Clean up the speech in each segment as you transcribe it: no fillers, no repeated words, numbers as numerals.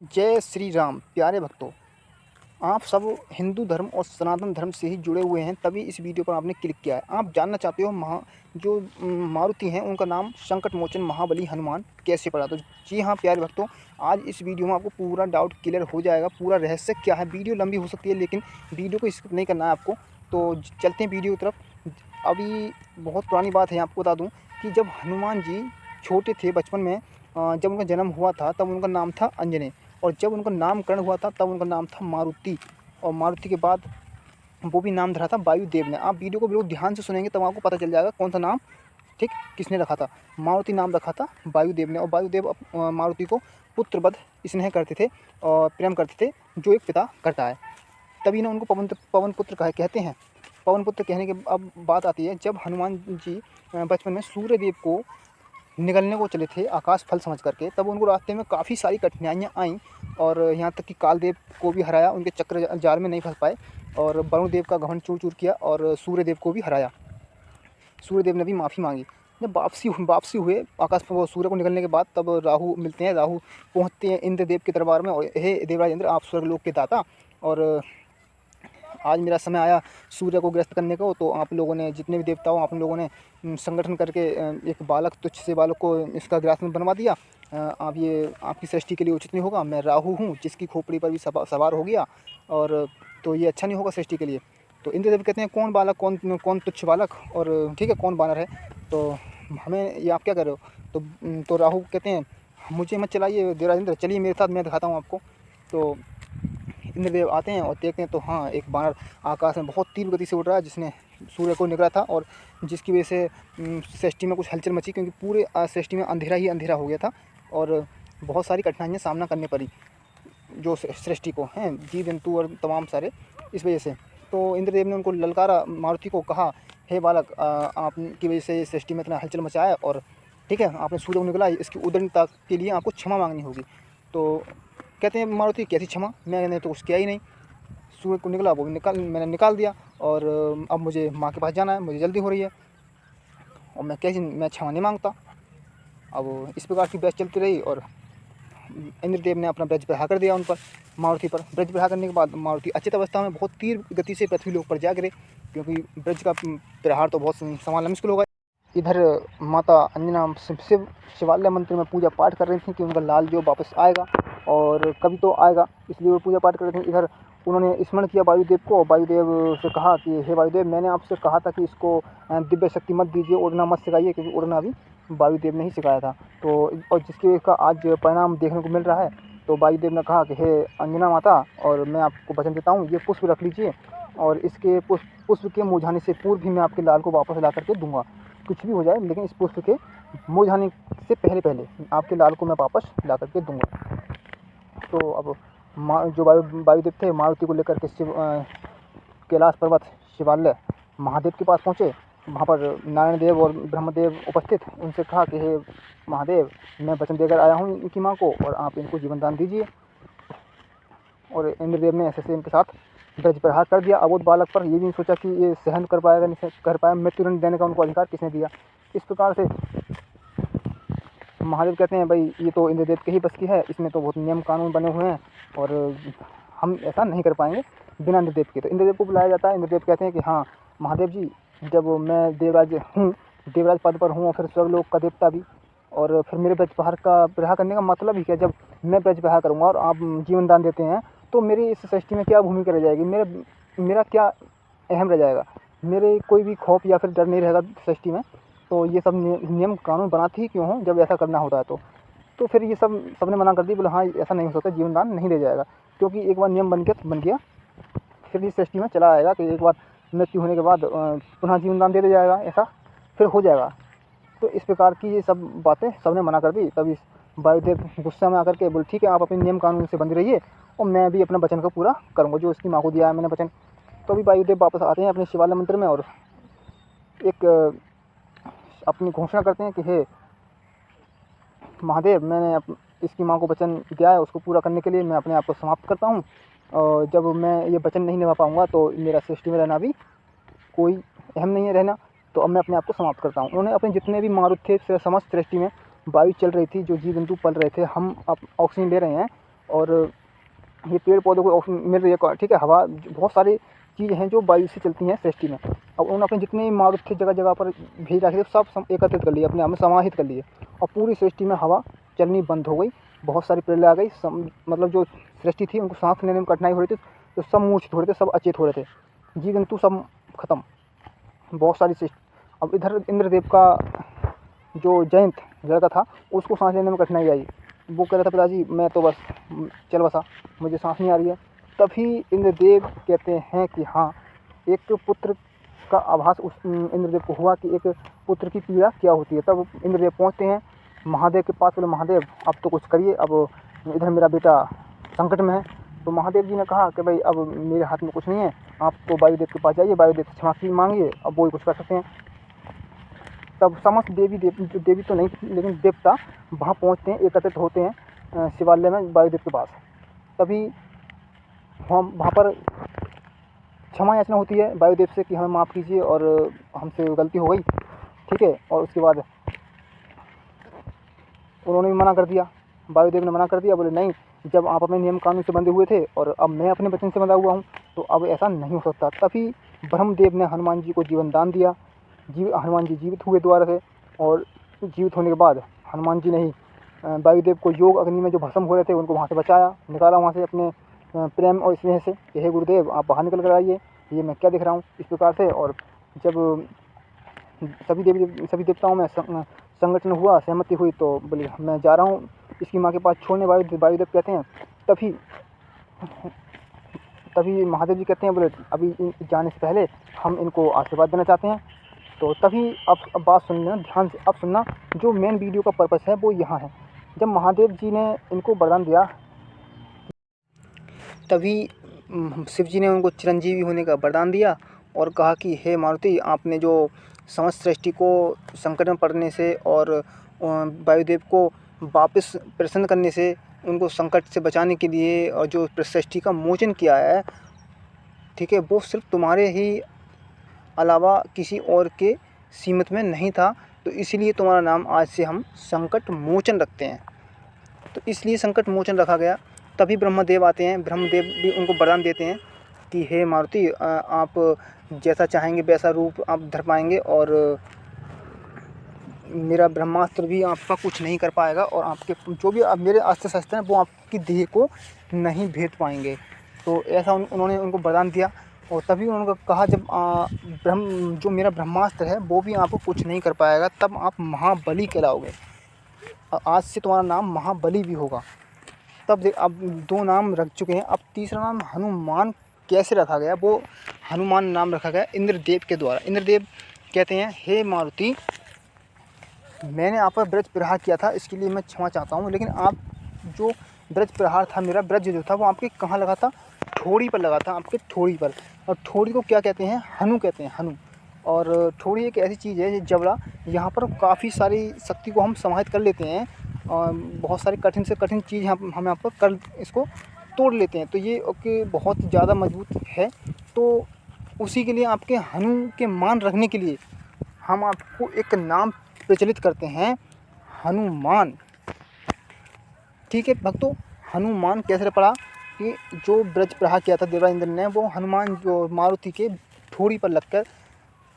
जय श्री राम प्यारे भक्तों। आप सब हिंदू धर्म और सनातन धर्म से ही जुड़े हुए हैं, तभी इस वीडियो पर आपने क्लिक किया है। आप जानना चाहते हो जो मारुति हैं उनका नाम संकट मोचन महाबली हनुमान कैसे पड़ा। तो जी हाँ प्यारे भक्तों, आज इस वीडियो में आपको पूरा डाउट क्लियर हो जाएगा। पूरा रहस्य क्या है, वीडियो लंबी हो सकती है लेकिन वीडियो को स्किप नहीं करना है आपको। तो चलते हैं वीडियो की तरफ। अभी बहुत पुरानी बात है, आपको बता दूँ कि जब हनुमान जी छोटे थे बचपन में, जब उनका जन्म हुआ था तब उनका नाम था अंजने, और जब उनका नामकरण हुआ था तब उनका नाम था मारुति। और मारुति के बाद वो भी नाम धरा था वायुदेव ने। आप वीडियो को बिल्कुल ध्यान से सुनेंगे तब आपको पता चल जाएगा कौन सा नाम ठीक किसने रखा था। मारुति नाम रखा था वायुदेव ने, और वायुदेव मारुति को पुत्रवध स्नेह करते थे और प्रेम करते थे, जो एक पिता करता है। तभी ना उनको पवन पुत्र कहते हैं। पवन पुत्र कहने के अब बात आती है, जब हनुमान जी बचपन में सूर्य देव को निगलने को चले थे आकाश फल समझ करके, तब उनको रास्ते में काफ़ी सारी कठिनाइयाँ आईं, और यहाँ तक कि कालदेव को भी हराया, उनके चक्र जाल में नहीं फंस पाए, और वरुण देव का घमंड चूर चूर किया और सूर्यदेव को भी हराया। सूर्यदेव ने भी माफ़ी मांगी। जब वापसी हुए आकाश पर सूर्य को निकलने के बाद, तब राहु मिलते हैं। राहु पहुँचते हैं इंद्रदेव के दरबार में, और हे देवराज इंद्र, आप स्वर्गलोक के दाता, और आज मेरा समय आया सूर्य को ग्रस्त करने को। तो आप लोगों ने, जितने भी देवता हो, आप लोगों ने संगठन करके एक बालक, तुच्छ से बालक को इसका ग्रास में बनवा दिया। आप ये आपकी सृष्टि के लिए उचित नहीं होगा। मैं राहु हूँ जिसकी खोपड़ी पर भी सवार हो गया, और तो ये अच्छा नहीं होगा सृष्टि के लिए। तो इंद्रदेव कहते हैं कौन बालक, कौन तुच्छ बालक, और ठीक है कौन बानर है, तो हमें ये आप क्या कर रहे हो। तो राहु कहते हैं मुझे मत चलाइए देवराज इंद्र, चलिए मेरे साथ, मैं दिखाता हूँ आपको। तो इंद्रदेव आते हैं और देखते हैं तो हाँ, एक बानर आकाश में बहुत तीव्र गति से उड़ रहा है, जिसने सूर्य को निगला था, और जिसकी वजह से सृष्टि में कुछ हलचल मची, क्योंकि पूरे सृष्टि में अंधेरा ही अंधेरा हो गया था, और बहुत सारी कठिनाइयाँ सामना करनी पड़ी जो सृष्टि को हैं, जीव जंतु और तमाम सारे, इस वजह से। तो इंद्रदेव ने उनको ललकारा, मारुति को कहा, हे बालक, आपकी वजह से सृष्टि में इतना हलचल मचा है, और ठीक है आपने सूर्य को निगला, इसकी उदंडता के लिए आपको क्षमा मांगनी होगी। तो कहते हैं मारुति कैसी क्षमा, मैंने तो कुछ किया ही नहीं, सूर्य को निकला वो मैंने निकाल दिया, और अब मुझे माँ के पास जाना है, मुझे जल्दी हो रही है, और मैं क्षमा नहीं मांगता। अब इस प्रकार की बहस चलती रही, और इंद्रदेव ने अपना ब्रज प्रहार कर दिया उन पर, मारुति पर। ब्रज प्रहार करने के बाद मारुति अचेत अवस्था में बहुत तीव्र गति से पृथ्वी लोक पर जा गिरे, क्योंकि ब्रज का प्रहार तो बहुत संभालना मुश्किल होगा। इधर माता अंजना शिवालय मंदिर में पूजा पाठ कर रही थी कि उनका लाल जो वापस आएगा, और कभी तो आएगा, इसलिए वो पूजा पाठ कर रहे थे। इधर उन्होंने स्मरण किया वायुदेव को, वायुदेव से कहा कि हे वायुदेव, मैंने आपसे कहा था कि इसको दिव्य शक्ति मत दीजिए, उड़ना मत सिखाइए, क्योंकि उड़ना भी वायुदेव ने ही सिखाया था। तो और जिसके का आज परिणाम देखने को मिल रहा है। तो वायुदेव ने कहा कि हे अंजना माता, और मैं आपको वचन देता हूँ, ये पुष्प रख लीजिए, और इसके पुष्प के मुरझाने से पूर्व भी मैं आपके लाल को वापस ला करके दूंगा। कुछ भी हो जाए, लेकिन इस पुष्प के मुरझाने से पहले आपके लाल को मैं वापस ला करके दूंगा। तो अब जो वायुदेव थे, मारुति को लेकर के कैलाश पर्वत शिवालय महादेव के पास पहुँचे। वहाँ पर नारायण देव और ब्रह्मदेव उपस्थित, उनसे कहा कि हे महादेव, मैं वचन देकर आया हूँ इनकी माँ को, और आप इनको जीवन दान दीजिए। और इंद्रदेव ने ऐसे इनके साथ ब्रज प्रहार कर दिया अबोध बालक पर। ये भी नहीं सोचा कि ये सहन कर पाएगा, नहीं कर पाया, मृत्युदंड देने का उनको अधिकार किसने दिया। इस प्रकार से महादेव कहते हैं भाई ये तो इंद्रदेव के ही बस की है, इसमें तो बहुत नियम कानून बने हुए हैं, और हम ऐसा नहीं कर पाएंगे बिना इंद्रदेव के। तो इंद्रदेव को बुलाया जाता है। इंद्रदेव कहते हैं कि हाँ महादेव जी, जब मैं देवराज हूँ, देवराज पद पर हूँ, और फिर स्वर्गलोक का देवता भी, और फिर मेरे ब्रज प्रहार करने का मतलब ही क्या। जब मैं ब्रज प्रहार करूँगा और आप जीवन दान देते हैं, तो मेरी इस सृष्टि में क्या भूमिका रह जाएगी, मेरा क्या अहम रह जाएगा, मेरे कोई भी खौफ या फिर डर नहीं रहेगा सृष्टि में। तो ये सब नियम कानून बनाते ही क्यों हों जब ऐसा करना होता है। तो फिर ये सबने मना कर दी, बोले हाँ ऐसा नहीं हो सकता, जीवन दान नहीं दे जाएगा, क्योंकि एक बार नियम बन गया, फिर इस सृष्टि में चला आएगा कि एक बार मृत्यु होने के बाद पुनः जीवन दान दे दिया जाएगा, ऐसा फिर हो जाएगा। तो इस प्रकार की ये सब बातें सबने मना कर दी। तभी वायुदेव गुस्सा में आकर के बोले ठीक है, आप अपने नियम कानून से बंधे रहिए, और मैं भी अपना वचन को पूरा करूँगा जो उसकी माँ को दिया है मैंने वचन। तो अभी वायुदेव वापस आते हैं अपने शिवालय मंदिर में, और एक अपनी घोषणा करते हैं कि हे महादेव, मैंने इसकी माँ को वचन दिया है, उसको पूरा करने के लिए मैं अपने आप को समाप्त करता हूँ, और जब मैं ये वचन नहीं निभा पाऊँगा तो मेरा सृष्टि में रहना भी कोई अहम नहीं है रहना, तो अब मैं अपने आप को समाप्त करता हूँ। उन्होंने अपने जितने भी मारुति थे, समस्त सृष्टि में वायु चल रही थी, जो जीव जंतु पल रहे थे, हम अब ऑक्सीजन ले रहे हैं, और ये पेड़ पौधों को ऑक्सीजन मिल रही है, ठीक है, हवा, बहुत सारी चीज़ें हैं जो वायु से चलती हैं सृष्टि में। अब उन्होंने अपने जितने मारुत थे जगह जगह पर भेज रखे थे, सब एकत्रित कर लिए, अपने आप में समाहित कर लिए, और पूरी सृष्टि में हवा चलनी बंद हो गई। बहुत सारी प्रलय आ गई, मतलब जो सृष्टि थी उनको सांस लेने में कठिनाई हो रही थी, तो सब मूर्छित हो रहे थे, सब अचेत हो रहे थे, जीव जंतु सब खत्म, बहुत सारी सृष्टि। अब इधर इंद्रदेव का जो जयंत लड़का था उसको सांस लेने में कठिनाई आई। वो कह रहा था, पिताजी मैं तो बस चल बसा, मुझे सांस नहीं आ रही है। तभी इंद्रदेव कहते हैं कि हाँ, एक पुत्र का आभास उस इंद्रदेव को हुआ कि एक पुत्र की पीड़ा क्या होती है। तब इंद्रदेव पहुँचते हैं महादेव के पास, बोले महादेव अब तो कुछ करिए, अब इधर मेरा बेटा संकट में है। तो महादेव जी ने कहा कि भाई अब मेरे हाथ में कुछ नहीं है, आप तो वायुदेव के पास जाइए, वायुदेव से क्षमा मांगिए, अब वो ही कुछ कर सकते हैं। तब समस्त देवी तो नहीं लेकिन देवता वहाँ पहुँचते हैं, एकत्रित होते हैं शिवालय में वायुदेव के पास। तभी वहाँ पर क्षमा याचना होती है वायुदेव से कि हमें माफ़ कीजिए और हमसे गलती हो गई, ठीक है। और उसके बाद उन्होंने भी मना कर दिया, वायुदेव ने मना कर दिया, बोले नहीं, जब आप अपने नियम कानून से बंधे हुए थे और अब मैं अपने वचन से बंधा हुआ हूँ, तो अब ऐसा नहीं हो सकता। तभी ब्रह्मदेव ने हनुमान जी को जीवन दान दिया, हनुमान जी जीवित हुए दोबारा से, और जीवित होने के बाद हनुमान जी ने ही वायुदेव को योग अग्नि में जो भस्म हो रहे थे उनको वहाँ से बचाया, निकाला वहाँ से अपने प्रेम और स्नेह से कि हे गुरुदेव आप बाहर निकल कर आइए, ये मैं क्या दिख रहा हूँ, इस प्रकार से। और जब सभी देवताओं में संगठन हुआ, सहमति हुई, तो बोले मैं जा रहा हूँ इसकी माँ के पास छोड़ने। वायुदेव कहते हैं, तभी महादेव जी कहते हैं, बोले अभी जाने से पहले हम इनको आशीर्वाद देना चाहते हैं। तो तभी अब बात सुन लेना ध्यान से, अब सुनना, जो मेन वीडियो का पर्पस है वो यहाँ है। जब महादेव जी ने इनको वरदान दिया, तभी शिव जी ने उनको चिरंजीवी होने का वरदान दिया और कहा कि हे मारुति, आपने जो समस्त सृष्टि को संकट में पड़ने से और वायुदेव को वापस प्रसन्न करने से, उनको संकट से बचाने के लिए, और जो सृष्टि का मोचन किया है, ठीक है, वो सिर्फ तुम्हारे ही अलावा किसी और के सीमित में नहीं था। तो इसलिए तुम्हारा नाम आज से हम संकट मोचन रखते हैं। तो इसलिए संकट मोचन रखा गया। तभी ब्रह्मदेव आते हैं, ब्रह्मदेव भी उनको वरदान देते हैं कि हे मारुति, आप जैसा चाहेंगे वैसा रूप आप धर पाएंगे, और मेरा ब्रह्मास्त्र भी आपका कुछ नहीं कर पाएगा, और आपके जो भी मेरे अस्त्र शस्त्र हैं वो आपकी देह को नहीं भेद पाएंगे। तो ऐसा उन्होंने उनको वरदान दिया। और तभी उन्होंने कहा, जब जो मेरा ब्रह्मास्त्र है वो भी आपको कुछ नहीं कर पाएगा, तब आप महाबली कहलाओगे, आज से तुम्हारा नाम महाबली भी होगा। तब अब 2 नाम रख चुके हैं, अब तीसरा नाम हनुमान कैसे रखा गया, वो हनुमान नाम रखा गया इंद्रदेव के द्वारा। इंद्रदेव कहते हैं, हे मारुति, मैंने आप पर ब्रज प्रहार किया था, इसके लिए मैं क्षमा चाहता हूँ, लेकिन आप जो ब्रज प्रहार था, मेरा ब्रज जो था वो आपके कहाँ लगा था, ठोड़ी पर लगा था, आपके ठोड़ी पर। और ठोड़ी को क्या कहते हैं, हनु कहते हैं, हनु। और ठोड़ी एक ऐसी चीज़ है, जबड़ा, यहाँ पर काफ़ी सारी शक्ति को हम समाहित कर लेते हैं, और बहुत सारी कठिन से कठिन चीज़ हम यहाँ पर कर इसको तोड़ लेते हैं। तो ये ओके बहुत ज़्यादा मजबूत है। तो उसी के लिए आपके हनु के मान रखने के लिए हम आपको एक नाम प्रचलित करते हैं, हनुमान, ठीक है भक्तों। हनुमान कैसे पड़ा कि जो ब्रज प्रहार किया था देवराज इंद्र ने, वो हनुमान जो मारुति के ठोड़ी पर लगकर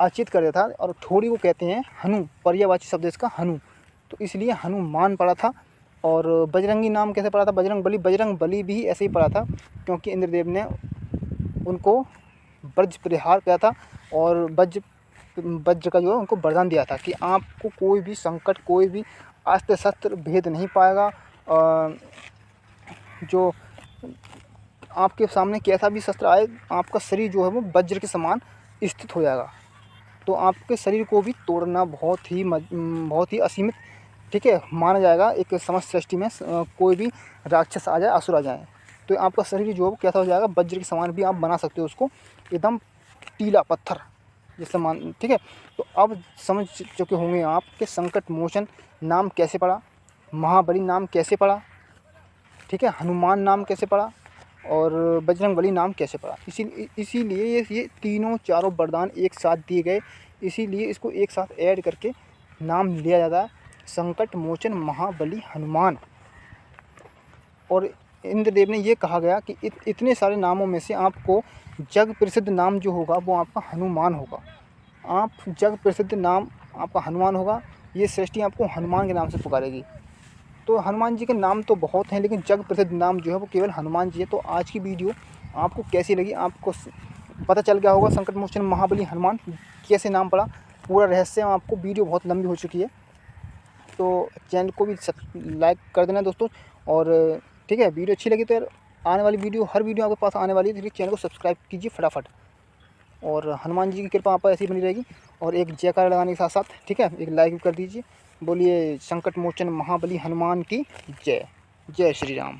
अर्चित कर दिया था, और ठोड़ी को कहते हैं हनु, पर्यायवाची शब्द इसका हनु, तो इसलिए हनुमान पड़ा था। और बजरंगी नाम कैसे पड़ा था, बजरंग बली भी ऐसे ही पड़ा था, क्योंकि इंद्रदेव ने उनको ब्रज प्रहार किया था, और वज्र का जो है उनको वरदान दिया था कि आपको कोई भी संकट, कोई भी अस्त्र शस्त्र भेद नहीं पाएगा, जो आपके सामने कैसा भी शस्त्र आए, आपका शरीर जो है वो वज्र के समान स्थित हो जाएगा। तो आपके शरीर को भी तोड़ना बहुत ही असीमित, ठीक है, माना जाएगा। एक समस्त सृष्टि में कोई भी राक्षस आ जाए, असुर आ जाए, तो आपका शरीर जो है वो कैसा हो जाएगा, वज्र के समान भी आप बना सकते हो उसको, एकदम टीला पत्थर जैसे मान, ठीक है। तो अब समझ चुके होंगे आप कि संकट मोचन नाम कैसे पड़ा, महाबली नाम कैसे पड़ा, ठीक है, हनुमान नाम कैसे पड़ा, और बजरंगबली नाम कैसे पड़ा। इसीलिए ये तीनों चारों वरदान एक साथ दिए गए, इसीलिए इसको एक साथ ऐड करके नाम लिया जाता है, संकट मोचन महाबली हनुमान। और इंद्रदेव ने ये कहा गया कि इतने सारे नामों में से आपको जग प्रसिद्ध नाम जो होगा वो आपका हनुमान होगा। आप जग प्रसिद्ध नाम आपका हनुमान होगा। ये सृष्टि आपको हनुमान के नाम से पुकारेगी। तो हनुमान जी के नाम तो बहुत हैं, लेकिन जग प्रसिद्ध नाम जो है वो केवल हनुमान जी है। तो आज की वीडियो आपको कैसी लगी? आपको पता चल गया होगा संकट मोचन महाबली हनुमान कैसे नाम पड़ा, पूरा रहस्य। आपको वीडियो बहुत लंबी हो चुकी है, तो चैनल को भी लाइक कर देना दोस्तों। और ठीक है, वीडियो अच्छी लगी तो यार आने वाली वीडियो, हर वीडियो आपके पास आने वाली है, इसलिए चैनल को सब्सक्राइब कीजिए फटाफट। और हनुमान जी की कृपा आप पर ऐसी बनी रहेगी। और एक जयकारा लगाने के साथ साथ ठीक है, एक लाइक भी कर दीजिए। बोलिए संकट मोचन महाबली हनुमान की जय। जय श्री राम।